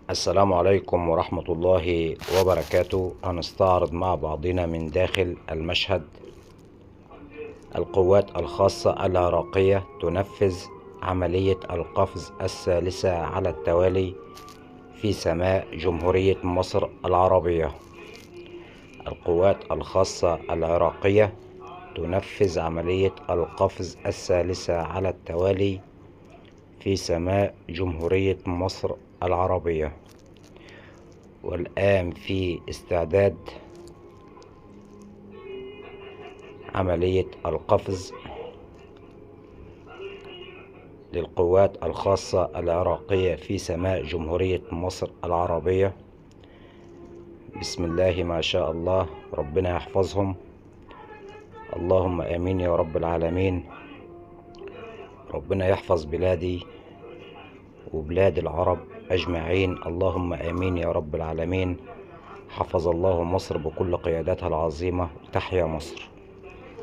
السلام عليكم ورحمة الله وبركاته. هنستعرض مع بعضنا من داخل المشهد. القوات الخاصة العراقية تنفذ عملية القفز الثالثة على التوالي في سماء جمهورية مصر العربية. القوات الخاصة العراقية تنفذ عملية القفز الثالثة على التوالي في سماء جمهورية مصر العربية، والآن في استعداد عملية القفز للقوات الخاصة العراقية في سماء جمهورية مصر العربية. بسم الله ما شاء الله، ربنا يحفظهم، اللهم آمين يا رب العالمين. ربنا يحفظ بلادي وبلاد العرب أجمعين، اللهم آمين يا رب العالمين. حفظ الله مصر بكل قياداتها العظيمة. تحيا مصر.